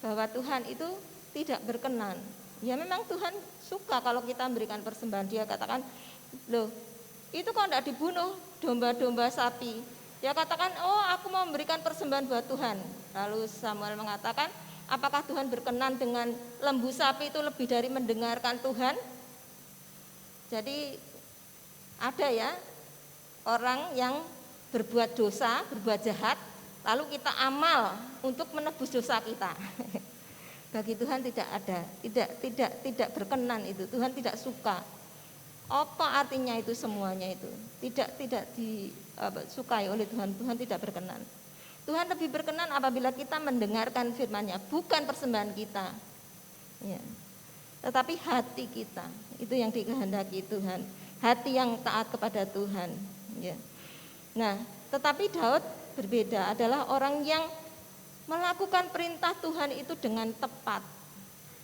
bahwa Tuhan itu tidak berkenan. Ya memang Tuhan suka kalau kita memberikan persembahan. Dia katakan, loh itu kok tidak dibunuh domba-domba sapi. Dia katakan, oh aku mau memberikan persembahan buat Tuhan. Lalu Samuel mengatakan, apakah Tuhan berkenan dengan lembu sapi itu lebih dari mendengarkan Tuhan? Jadi ada ya orang yang berbuat dosa, berbuat jahat, lalu kita amal untuk menebus dosa kita. Bagi Tuhan tidak ada, tidak berkenan itu. Tuhan tidak suka. Apa artinya itu semuanya itu? Tidak disukai oleh Tuhan. Tuhan tidak berkenan. Tuhan lebih berkenan apabila kita mendengarkan firman-Nya, bukan persembahan kita. Ya. Tetapi hati kita, itu yang dikehendaki Tuhan. Hati yang taat kepada Tuhan. Ya. Nah, tetapi Daud berbeda, adalah orang yang melakukan perintah Tuhan itu dengan tepat.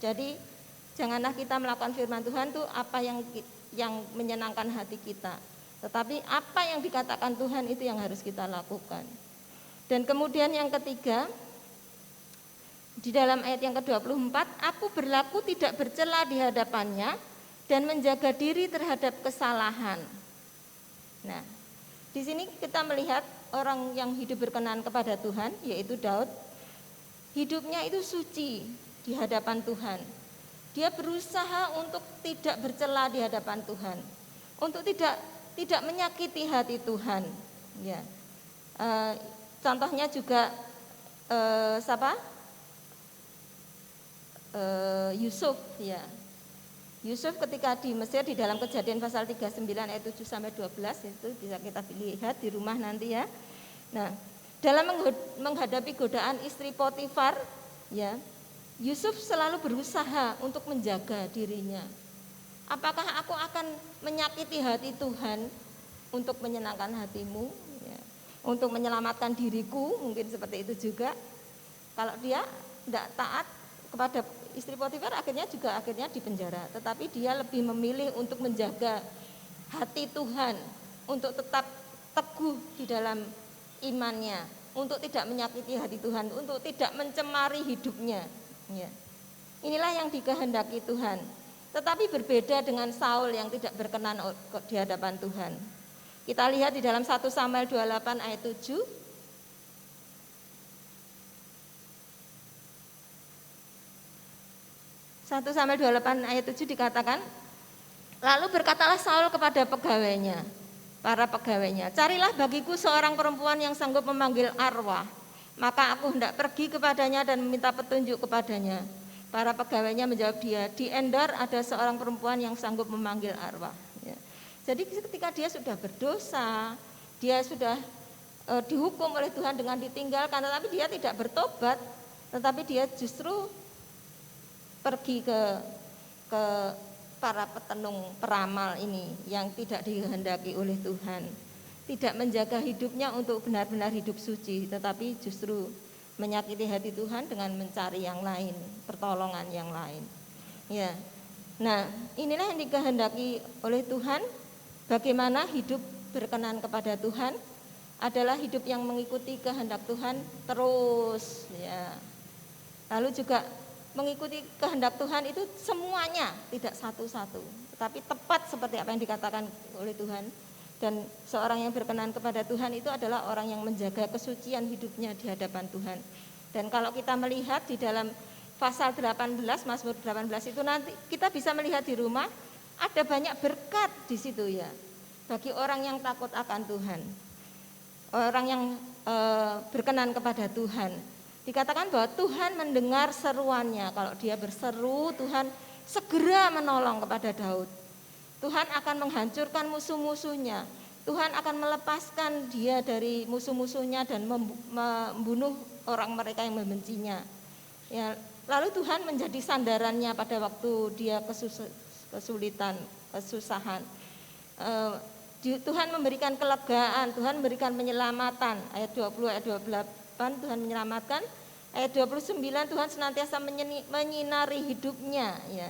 Jadi janganlah kita melakukan firman Tuhan itu apa yang menyenangkan hati kita, tetapi apa yang dikatakan Tuhan itu yang harus kita lakukan. Dan kemudian yang ketiga, di dalam ayat yang ke-24, aku berlaku tidak bercela di hadapannya dan menjaga diri terhadap kesalahan. Nah, di sini kita melihat orang yang hidup berkenan kepada Tuhan, yaitu Daud. Hidupnya itu suci di hadapan Tuhan. Dia berusaha untuk tidak bercela di hadapan Tuhan, untuk tidak menyakiti hati Tuhan. Ya. Contohnya juga Yusuf, ya. Yusuf ketika di Mesir di dalam Kejadian pasal 39 ayat 7 sampai 12 itu bisa kita lihat di rumah nanti ya. Nah, Dalam menghadapi godaan istri Potifar, ya, Yusuf selalu berusaha untuk menjaga dirinya. Apakah aku akan menyakiti hati Tuhan untuk menyenangkan hatimu, ya, untuk menyelamatkan diriku, mungkin seperti itu juga. Kalau dia tidak taat kepada istri Potifar, akhirnya dipenjara. Tetapi dia lebih memilih untuk menjaga hati Tuhan, untuk tetap teguh di dalam imannya, untuk tidak menyakiti hati Tuhan, untuk tidak mencemari hidupnya. Ya. Inilah yang dikehendaki Tuhan. Tetapi berbeda dengan Saul yang tidak berkenan di hadapan Tuhan. Kita lihat di dalam 1 Samuel 28 ayat 7. 1 Samuel 28 ayat 7 dikatakan, lalu berkatalah Saul kepada para pegawainya, carilah bagiku seorang perempuan yang sanggup memanggil arwah, maka aku hendak pergi kepadanya dan meminta petunjuk kepadanya. Para pegawainya menjawab dia, di Endor ada seorang perempuan yang sanggup memanggil arwah. Ya. Jadi ketika dia sudah berdosa, dia sudah dihukum oleh Tuhan dengan ditinggalkan, tetapi dia tidak bertobat, tetapi dia justru pergi ke para petenung peramal ini yang tidak dikehendaki oleh Tuhan, tidak menjaga hidupnya untuk benar-benar hidup suci, tetapi justru menyakiti hati Tuhan dengan mencari yang lain, pertolongan yang lain. Ya, nah inilah yang dikehendaki oleh Tuhan. Bagaimana hidup berkenan kepada Tuhan adalah hidup yang mengikuti kehendak Tuhan terus. Ya, lalu juga mengikuti kehendak Tuhan itu semuanya, tidak satu-satu, tetapi tepat seperti apa yang dikatakan oleh Tuhan. Dan seorang yang berkenan kepada Tuhan itu adalah orang yang menjaga kesucian hidupnya di hadapan Tuhan. Dan kalau kita melihat di dalam pasal 18, Mazmur 18 itu nanti kita bisa melihat di rumah, ada banyak berkat di situ ya, bagi orang yang takut akan Tuhan, orang yang berkenan kepada Tuhan. Dikatakan bahwa Tuhan mendengar seruannya. Kalau dia berseru, Tuhan segera menolong kepada Daud. Tuhan akan menghancurkan musuh-musuhnya. Tuhan akan melepaskan dia dari musuh-musuhnya dan membunuh orang mereka yang membencinya. Ya, lalu Tuhan menjadi sandarannya pada waktu dia kesulitan, kesusahan. Tuhan memberikan kelegaan, Tuhan memberikan penyelamatan. Ayat 20, ayat 28 Tuhan menyelamatkan. Ayat 29 Tuhan senantiasa menyinari hidupnya. Ya,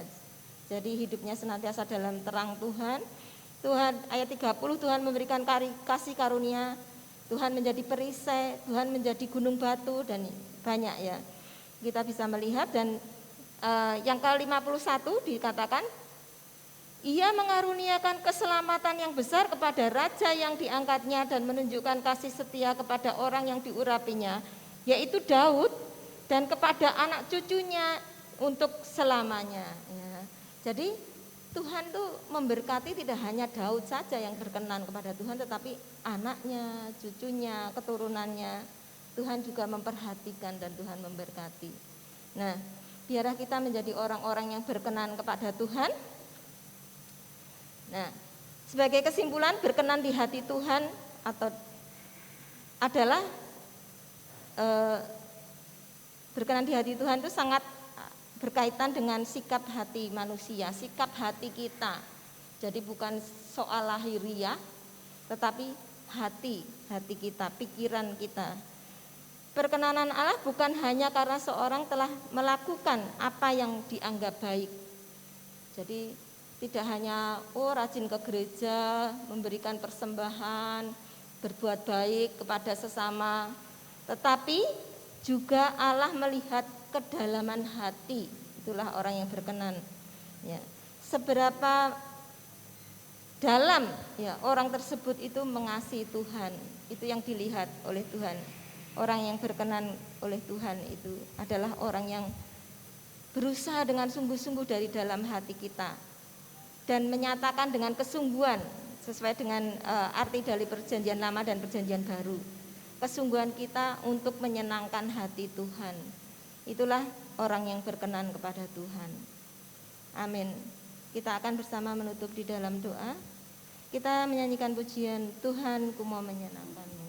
jadi hidupnya senantiasa dalam terang Tuhan. Ayat 30 Tuhan memberikan kasih karunia. Tuhan menjadi perisai, Tuhan menjadi gunung batu, dan banyak ya. Kita bisa melihat. Dan yang ke-51 dikatakan, ia mengaruniakan keselamatan yang besar kepada raja yang diangkatnya dan menunjukkan kasih setia kepada orang yang diurapinya, yaitu Daud, dan kepada anak cucunya untuk selamanya. Ya. Jadi Tuhan tuh memberkati tidak hanya Daud saja yang berkenan kepada Tuhan, tetapi anaknya, cucunya, keturunannya. Tuhan juga memperhatikan dan Tuhan memberkati. Nah, biarlah kita menjadi orang-orang yang berkenan kepada Tuhan. Nah, sebagai kesimpulan, berkenan di hati Tuhan adalah berkenan di hati Tuhan itu sangat berkaitan dengan sikap hati manusia, sikap hati kita. Jadi bukan soal lahiriah, tetapi hati kita, pikiran kita. Perkenanan Allah bukan hanya karena seorang telah melakukan apa yang dianggap baik. Jadi tidak hanya rajin ke gereja, memberikan persembahan, berbuat baik kepada sesama, tetapi juga Allah melihat kedalaman hati. Itulah orang yang berkenan. Ya. Seberapa dalam ya orang tersebut itu mengasihi Tuhan, itu yang dilihat oleh Tuhan. Orang yang berkenan oleh Tuhan itu adalah orang yang berusaha dengan sungguh-sungguh dari dalam hati kita dan menyatakan dengan kesungguhan sesuai dengan arti dari perjanjian lama dan perjanjian baru. Kesungguhan kita untuk menyenangkan hati Tuhan. Itulah orang yang berkenan kepada Tuhan. Amin. Kita akan bersama menutup di dalam doa. Kita menyanyikan pujian Tuhan ku mau menyenangkanmu.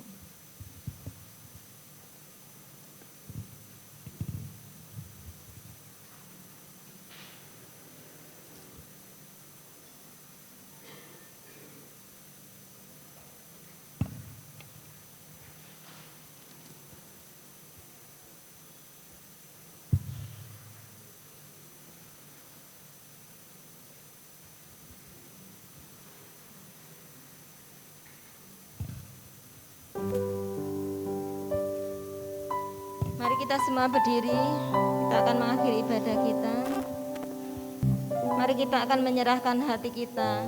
kita semua berdiri, kita akan mengakhiri ibadah kita. Mari kita akan menyerahkan hati kita.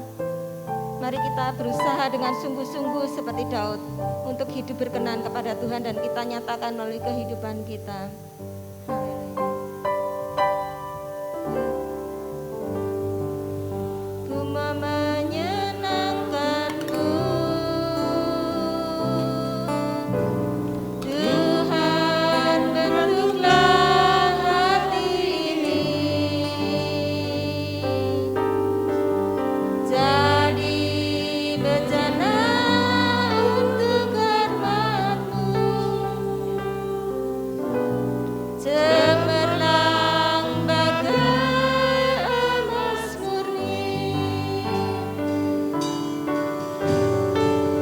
Mari kita berusaha dengan sungguh-sungguh seperti Daud untuk hidup berkenan kepada Tuhan dan kita nyatakan melalui kehidupan kita. Ku mau menyenangkan-Mu, Tuhan, bentuklah hati ini jadi bejana untuk hormat-Mu, cemerlang bagai emas murni.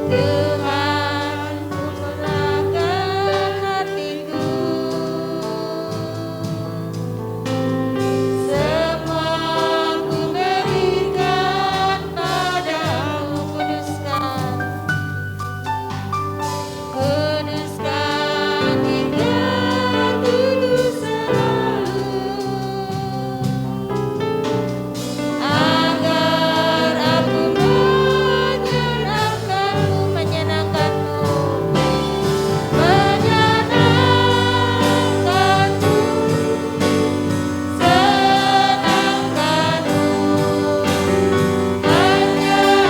Tuhan, murahkan hatiku, semua ku berikan padamu. Kuduskan hingga kudus selalu, agar aku menyenangkan-Mu, menyenangkan-Mu, menyenangkan-Mu, senangkan-Mu, hanya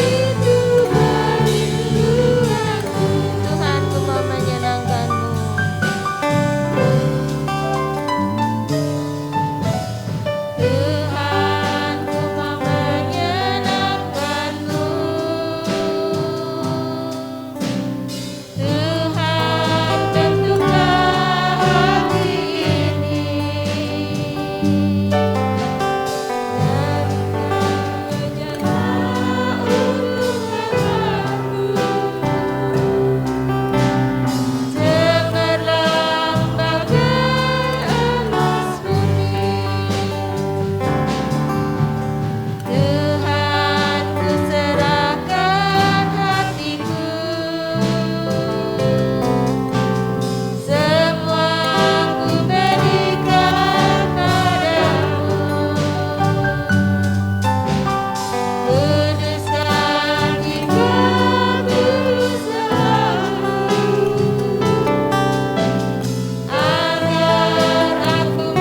itu kerinduanku. Tuhan, ku mau menyenangkan-Mu. Tuhan, ku mau menyenangkan-Mu. Tuhan, bentuklah hati ini bejana untuk hormat-Mu, cemerlang bagai emas murni. Tuhan, ku serahkan hatiku, semua ku berikan padamu. Kuduskan hingga kudus selalu, agar aku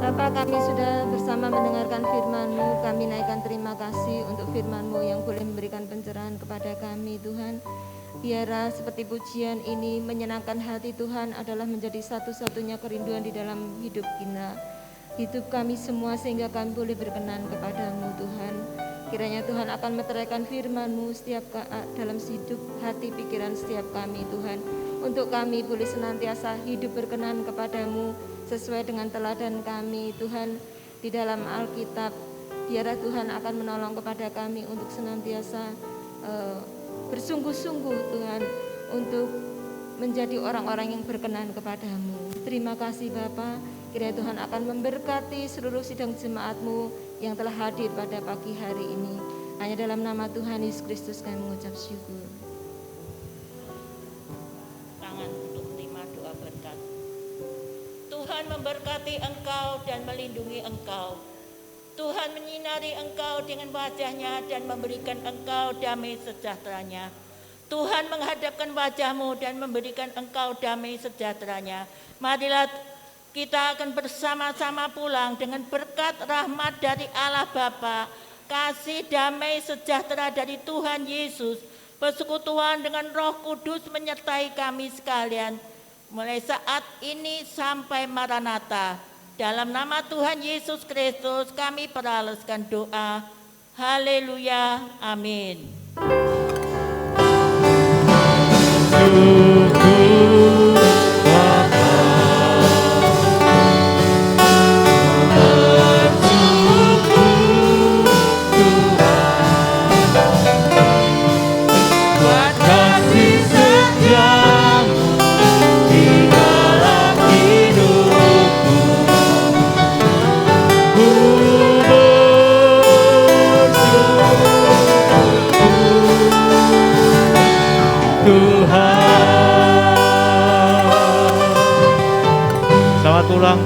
Bapa, kami sudah bersama mendengarkan firman-Mu. Kami naikkan terima kasih untuk firman-Mu yang boleh memberikan pencerahan kepada kami, Tuhan. Biarlah seperti pujian ini menyenangkan hati Tuhan adalah menjadi satu-satunya kerinduan di dalam hidup kita, hidup kami semua, sehingga kami boleh berkenan kepadamu, Tuhan. Kiranya Tuhan akan meteraikan firman-Mu setiap dalam hidup, hati, pikiran setiap kami, Tuhan. Untuk kami boleh senantiasa hidup berkenan kepadamu sesuai dengan teladan kami, Tuhan. di dalam Alkitab. Biarlah Tuhan akan menolong kepada kami untuk senantiasa bersungguh-sungguh Tuhan untuk menjadi orang-orang yang berkenan kepadamu. Terima kasih Bapa, kiranya Tuhan akan memberkati seluruh sidang jemaat-Mu yang telah hadir pada pagi hari ini. Hanya dalam nama Tuhan Yesus Kristus kami mengucap syukur. Tangan untuk menerima doa berkat. Tuhan memberkati engkau dan melindungi engkau. Tuhan menyinari engkau dengan wajah-Nya dan memberikan engkau damai sejahtera-Nya. Tuhan menghadapkan wajah-Mu dan memberikan engkau damai sejahtera-Nya. Marilah kita akan bersama-sama pulang dengan berkat rahmat dari Allah Bapa, kasih damai sejahtera dari Tuhan Yesus, persekutuan dengan Roh Kudus menyertai kami sekalian, mulai saat ini sampai Maranatha. Dalam nama Tuhan Yesus Kristus kami peralaskan doa. Haleluya, amin. Selamat ulang